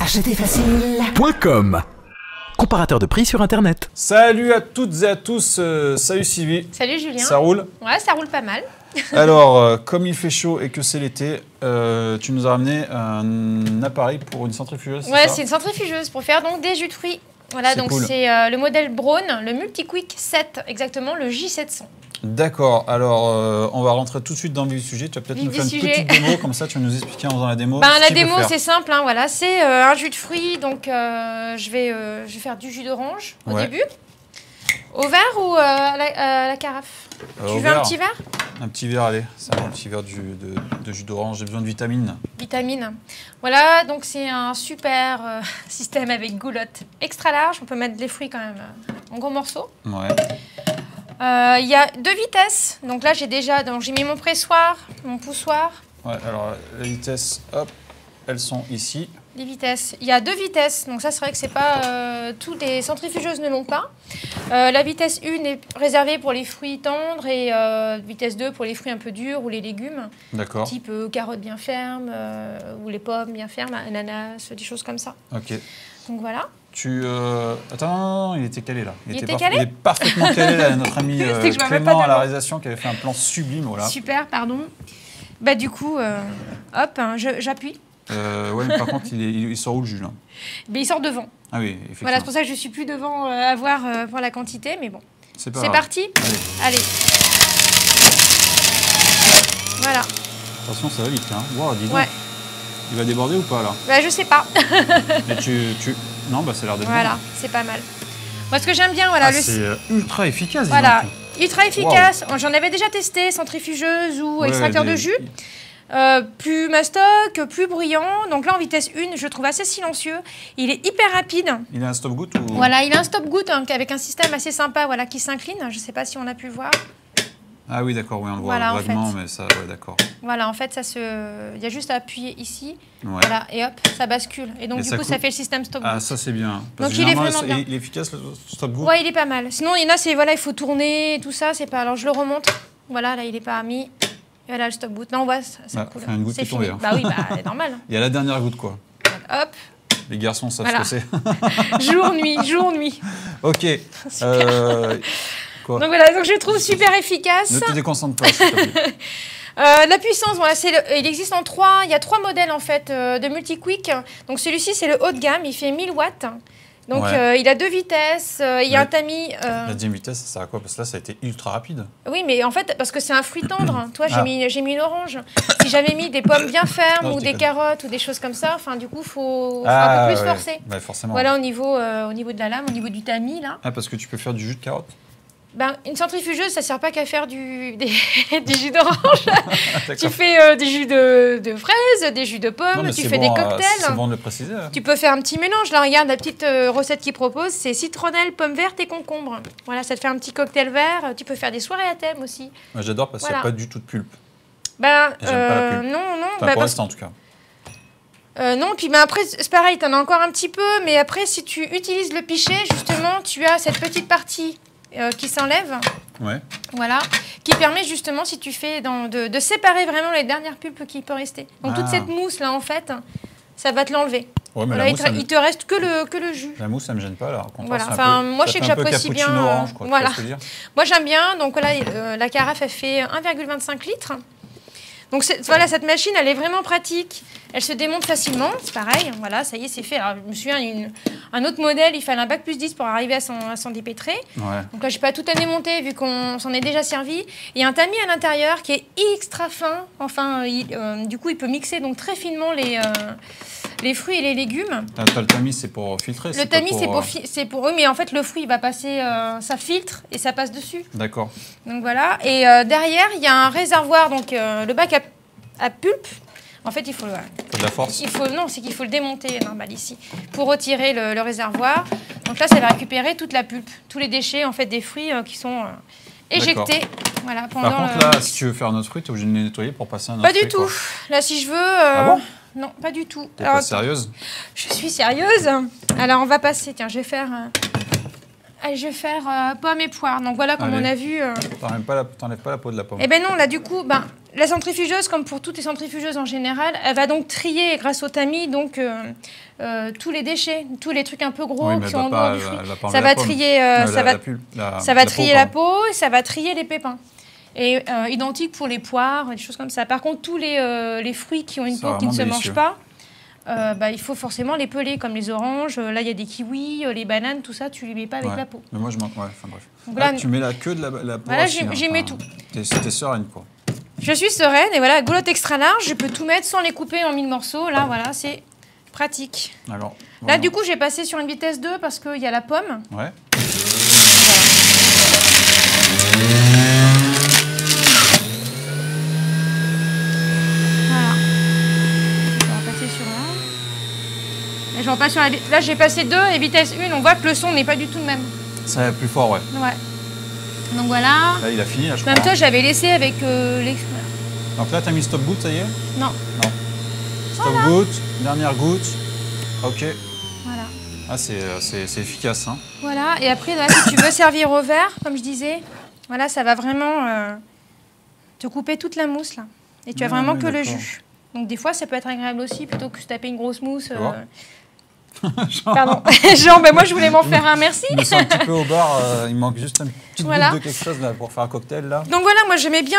achetezfacile.com. Comparateur de prix sur internet. Salut à toutes et à tous, salut Sylvie. Salut Julien. Ça roule? Ouais, ça roule pas mal. Alors, comme il fait chaud et que c'est l'été, tu nous as ramené un appareil pour une centrifugeuse. Ouais, c'est une centrifugeuse pour faire donc des jus de fruits. Voilà, donc cool. c'est le modèle Braun, le MultiQuick 7, exactement, le J700. D'accord, alors on va rentrer tout de suite dans le vif du sujet. Tu vas peut-être nous faire une petite démo, comme ça tu vas nous expliquer en faisant la démo. La démo c'est simple, hein, voilà, c'est un jus de fruits, donc je vais faire du jus d'orange au début. Au verre ou à la carafe? Tu veux un petit verre? Un petit verre, allez, ça va, un petit verre de jus d'orange, j'ai besoin de vitamines. Vitamines. Voilà, donc c'est un super système avec goulotte extra large, on peut mettre les fruits quand même en gros morceaux. Ouais. Il y a 2 vitesses, donc là j'ai mis mon pressoir, mon poussoir. Ouais, alors les vitesses, hop, elles sont ici. Les vitesses, il y a 2 vitesses, donc ça c'est vrai que c'est pas toutes les centrifugeuses ne l'ont pas. La vitesse 1 est réservée pour les fruits tendres et vitesse 2 pour les fruits un peu durs ou les légumes. D'accord. Type carottes bien fermes ou les pommes bien fermes, ananas, des choses comme ça. Ok. Donc voilà. Attends, il était calé là. Il était calé ? Il est parfaitement calé là, notre ami Clément à la réalisation qui avait fait un plan sublime. Voilà. Super, pardon. Bah du coup, hop, hein, j'appuie. Ouais, mais par contre, il sort où le jus là? Mais il sort devant. Ah oui, effectivement. Voilà, c'est pour ça que je suis plus devant à voir pour la quantité, mais bon. C'est parti. Allez. Voilà. Attention, ça va vite hein. Wow, dis donc. Ouais. Il va déborder ou pas là? Bah je sais pas. Mais non, bah ça a l'air d'être voilà, bon. C'est pas mal. Moi ce que j'aime bien, voilà. C'est ultra efficace. Voilà, ultra efficace. Wow. J'en avais déjà testé, centrifugeuse ou extracteur de jus. Plus mastoc, plus bruyant. Donc là en vitesse 1, je trouve assez silencieux. Il est hyper rapide. Il a un stop-goutte ou... Voilà, il a un stop-goutte hein, avec un système assez sympa voilà, qui s'incline. Je sais pas si on a pu voir. Ah oui, d'accord, oui, on le voit vaguement, mais ça, ouais, d'accord. Voilà, en fait, il y a juste à appuyer ici, ouais. Voilà, et hop, ça bascule. Et donc, du coup, ça fait le système stop-goutte. Ah, ça, c'est bien. Donc, il est vraiment bien. Il est efficace, le stop-goutte? Ouais, il est pas mal. Sinon, il y en a, voilà, il faut tourner, tout ça, c'est pas... Alors, je le remonte. Voilà, là, il est pas mis. Et voilà, le stop-goutte. Non, on voit, ça coule. Une goutte qui est tombée. Hein. Bah oui, c'est normal. Il y a la dernière goutte, quoi. Donc, hop. Les garçons savent ce que c'est. Jour-nuit. Ok. Donc voilà, donc je le trouve super efficace. Ne te déconcentre pas, s'il te plaît. La puissance, voilà, il existe en 3, il y a 3 modèles en fait de MultiQuick. Donc celui-ci c'est le haut de gamme, il fait 1000 watts. Donc il a 2 vitesses, il y a un tamis. La deuxième vitesse, ça sert à quoi? Parce que là ça a été ultra rapide. Oui, mais en fait, parce que c'est un fruit tendre. Toi, j'ai mis une orange. Si j'avais mis des pommes bien fermes ou des carottes ou des choses comme ça, enfin du coup, faut un peu plus forcer. Ouais, forcément. Voilà au niveau de la lame, au niveau du tamis là. Ah, parce que tu peux faire du jus de carotte? Une centrifugeuse, ça ne sert pas qu'à faire du jus d'orange. Tu fais des jus de fraises, des jus de pommes, tu fais des cocktails. C'est bon de le préciser. Tu peux faire un petit mélange. Là, regarde, la petite recette qu'il propose, c'est citronnelle, pommes vertes et concombre. Voilà, ça te fait un petit cocktail vert. Tu peux faire des soirées à thème aussi. Moi, j'adore parce qu'il n'y a pas du tout de pulpe. J'aime pas la pulpe. Non. Enfin, pour l'instant, en tout cas. Non, puis après, c'est pareil, tu en as encore un petit peu. Mais après, si tu utilises le pichet, justement, tu as cette petite partie qui s'enlève, voilà, qui permet justement, si tu fais, de séparer vraiment les dernières pulpes qui peuvent rester. Donc toute cette mousse là, en fait, ça va te l'enlever. Ouais, mais voilà, il te reste que le jus. La mousse, ça me gêne pas là. Voilà. Enfin, moi je sais que j'apprécie bien. Orange, quoi, voilà. Moi j'aime bien. Donc là, la carafe elle fait 1,25 litres. Donc voilà, cette machine, elle est vraiment pratique. Elle se démonte facilement, c'est pareil. Voilà, ça y est, c'est fait. Alors, je me souviens, un autre modèle, il fallait un bac plus 10 pour arriver à s'en dépêtrer. Ouais. Donc là, je n'ai pas tout à démonter vu qu'on s'en est déjà servi. Il y a un tamis à l'intérieur qui est extra fin. Enfin, du coup, il peut mixer donc très finement les fruits et les légumes. Le tamis, c'est pour filtrer? Le tamis, c'est pour eux, mais en fait, le fruit, il va passer, ça filtre et ça passe dessus. D'accord. Donc voilà. Et derrière, il y a un réservoir, donc le bac à pulpe. En fait, il faut de la force. C'est qu'il faut le démonter normal ici pour retirer le réservoir. Donc là, ça va récupérer toute la pulpe, tous les déchets en fait des fruits qui sont éjectés. Voilà, par contre, là, si tu veux faire un autre fruit, tu es obligé de les nettoyer pour passer un autre fruit. Pas du tout. Là, si je veux. Ah bon? Non, pas du tout. T'es pas sérieuse? Je suis sérieuse. Alors, on va passer. Tiens, je vais faire. pommes et poires. Donc voilà, comme on a vu. T'enlèves pas la peau de la pomme. Eh ben non, là du coup, la centrifugeuse, comme pour toutes les centrifugeuses en général, elle va donc trier grâce au tamis donc, tous les déchets, tous les trucs un peu gros Oui, mais qui elle ont va pas- du fruit. elle va pas Ça enlever va la pomme. trier, ça va trier la peau, et ça va trier les pépins. Et identique pour les poires, des choses comme ça. Par contre, tous les fruits qui ont une C'est peau qui ne se vraiment mangent délicieux. pas, bah, il faut forcément les peler, comme les oranges. Là, il y a des kiwis, les bananes, tout ça, tu les mets pas avec Ouais. la peau. Mais moi, je manque. Ouais, enfin bref. Donc Là, là, tu mets la queue de la peau. Voilà, aussi, j'y mets tout. T'es sereine, quoi. Je suis sereine, et voilà, goulotte extra large, je peux tout mettre sans les couper en 1000 morceaux. Là, voilà, c'est pratique. Alors, Là, voilà. du coup, j'ai passé sur une vitesse 2 parce qu'il y a la pomme. Ouais. Voilà. Je vais repasser sur là. Et je repasse sur la... Là, j'ai passé 2 et vitesse 1. On voit que le son n'est pas du tout le même. Ça va plus fort, ouais. Ouais. Donc voilà. Là, il a fini, là, je En crois. même temps, j'avais laissé avec les... Donc là, t'as mis stop goutte, ça y est? Non. Stop goutte, dernière goutte. Ok. Voilà. Ah, c'est efficace, hein. Voilà. Et après, là, si tu veux servir au verre, comme je disais, voilà, ça va vraiment te couper toute la mousse, là. Et tu as vraiment oui, que le d'accord. jus. Donc des fois, ça peut être agréable aussi, plutôt que de se taper une grosse mousse. voir. Pardon. Jean, ben moi, je voulais m'en faire un, merci. Je me sens un petit peu au bar, il manque juste une petite Voilà. goutte de quelque chose là, pour faire un cocktail, là. Donc voilà, moi j'aimais bien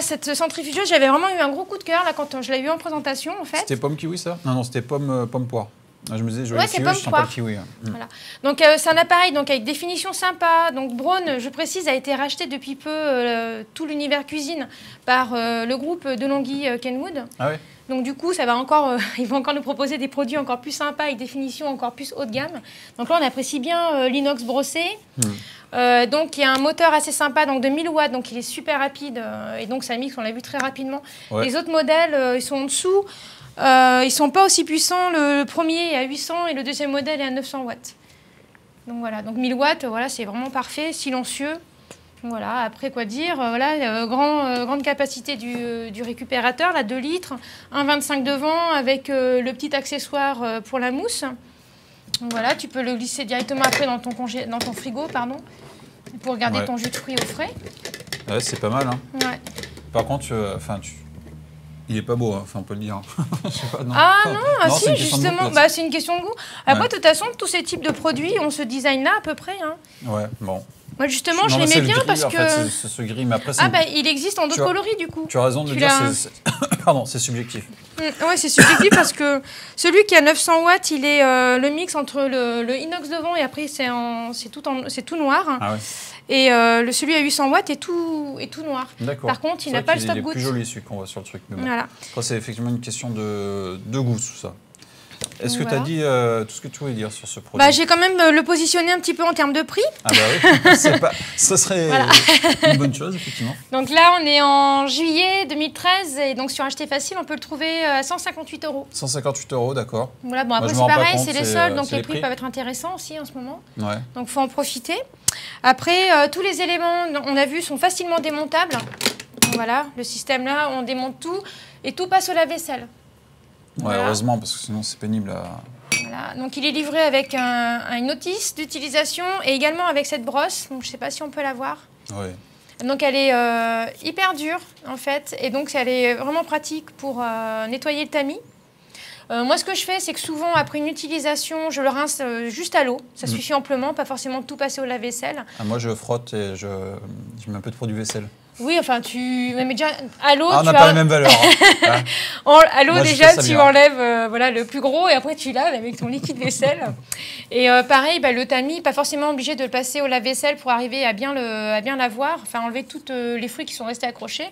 cette centrifugeuse. J'avais vraiment eu un gros coup de cœur là quand je l'ai eu en présentation en fait. C'était pomme kiwi, ça? Non, c'était pomme poire. Ah, je me disais, je Ouais, voyais c'est kiwi, pomme je sens pas le poire. kiwi. Hein. Voilà. Donc c'est un appareil donc avec définition sympa. Donc Braun, je précise, a été racheté depuis peu tout l'univers cuisine par le groupe Delonghi Kenwood. Ah ouais? Donc du coup, ça va encore, ils vont encore nous proposer des produits encore plus sympas avec définition encore plus haut de gamme. Donc là, on apprécie bien l'inox brossé. Donc il y a un moteur assez sympa, donc de 1000 watts, donc il est super rapide et donc ça mixe, on l'a vu très rapidement. Ouais. Les autres modèles, ils sont en dessous. Ils sont pas aussi puissants. Le premier est à 800 et le deuxième modèle est à 900 watts. Donc voilà, donc 1000 watts, voilà, c'est vraiment parfait, silencieux. Voilà, après quoi dire, voilà, grande capacité du récupérateur, là, 2 litres, 1,25 devant avec le petit accessoire pour la mousse. Donc voilà, tu peux le glisser directement après dans ton frigo, pardon, pour garder Ouais. ton jus de fruits au frais. Ouais, c'est pas mal, hein. Ouais. Par contre, il est pas beau, hein. Enfin, on peut le dire. Je sais pas, non. Ah Enfin, non, c'est une si, question de justement, goût, bah, c'est une question de goût. Après, Ouais. de toute façon, tous ces types de produits ont ce design-là à peu près. Hein. Ouais, bon. Moi, justement, Non, je mais c'est l'aimais le bien gris, parce en que... fait, c'est ce gris, mais après, c'est Ah, bah, il existe en Tu d'autres vois- coloris, du coup. tu as raison de le Tu dire, l'as- pardon, c'est subjectif. Ouais, c'est subjectif parce que celui qui a 900 watts, il est le mix entre le inox devant et après, c'est tout noir. Ah ouais, Et celui à 800 watts est tout noir. d'accord. Par contre, il C'est n'a vrai pas le qu'il stop est goutte. plus joli, celui qu'on voit sur le truc. Mais bon. Voilà. Après, c'est effectivement une question de goût, tout ça. Est-ce que tu as Voilà. dit tout ce que tu voulais dire sur ce produit? Bah, j'ai quand même le positionné un petit peu en termes de prix. Ah bah oui, ça serait une bonne chose, effectivement. Donc là, on est en juillet 2013 et donc sur Acheter Facile, on peut le trouver à 158 €. 158 €, d'accord. Voilà, bon, Moi, après, je me c'est rends pas pareil, compte, c'est les c'est, soldes, donc c'est les les prix prix. peuvent être intéressants aussi en ce moment. Ouais. Donc, il faut en profiter. Après, tous les éléments, on a vu, sont facilement démontables. Donc, voilà, le système là, on démonte tout et tout passe au lave-vaisselle. Ouais, Voilà. heureusement, parce que sinon, c'est pénible à... Voilà. Donc, il est livré avec une notice d'utilisation et également avec cette brosse. Donc, je ne sais pas si on peut la voir. Ouais. Donc, elle est hyper dure, en fait. Et donc, elle est vraiment pratique pour nettoyer le tamis. Moi, ce que je fais, c'est que souvent, après une utilisation, je le rince juste à l'eau. Ça suffit amplement, pas forcément tout passer au lave-vaisselle. Ah, moi, je frotte et je mets un peu de produit vaisselle. Oui, enfin, mais déjà, à l'eau, Ah, on tu n'a pas la même valeur. Hein. À l'eau, Moi, je déjà, fais ça tu bien. enlèves voilà, le plus gros et après, tu laves avec ton liquide vaisselle. Et pareil, bah, le tamis, pas forcément obligé de le passer au lave-vaisselle pour arriver à bien l'avoir, enfin, enlever tous les fruits qui sont restés accrochés.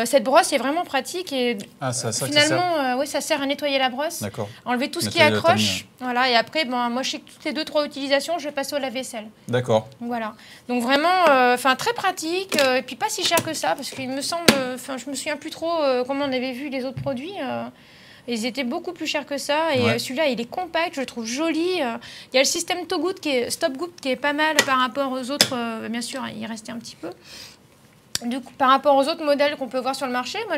Cette brosse est vraiment pratique et Ah, c'est à ça que ça sert. finalement, oui, ça sert à nettoyer la brosse, D'accord. enlever tout ce qui Nettoyer le accroche. tamis, Voilà, et après, ben, moi, je sais que toutes les 2-3 utilisations, je vais passer au lave-vaisselle. D'accord. Voilà. Donc vraiment, très pratique et puis pas si cher que ça parce qu'il me semble, je me souviens plus trop comment on avait vu les autres produits. Ils étaient beaucoup plus chers que ça et Ouais. celui-là, il est compact, je le trouve joli. Il y a le système Stop Goutte qui est pas mal par rapport aux autres. Bien sûr, il restait un petit peu. Du coup, par rapport aux autres modèles qu'on peut voir sur le marché, moi,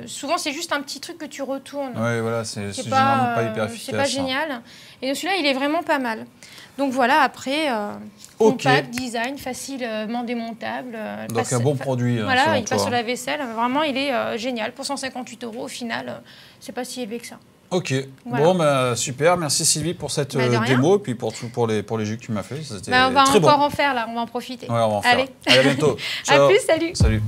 souvent, c'est juste un petit truc que tu retournes. Ouais, voilà, c'est généralement pas hyper efficace. C'est pas génial. Et donc, celui-là, il est vraiment pas mal. Donc voilà, après, compact, design, facilement démontable. Donc un bon produit. Voilà, il passe sur la vaisselle. Vraiment, il est génial. Pour 158 €, au final, c'est pas si élevé que ça. Ok, voilà. Bon, bah, super. Merci Sylvie pour cette démo et puis pour les jus que tu m'as fait. On va encore en faire là, on va en profiter. Ouais, on va en faire. Allez, à bientôt. Ciao. À plus, salut. Salut.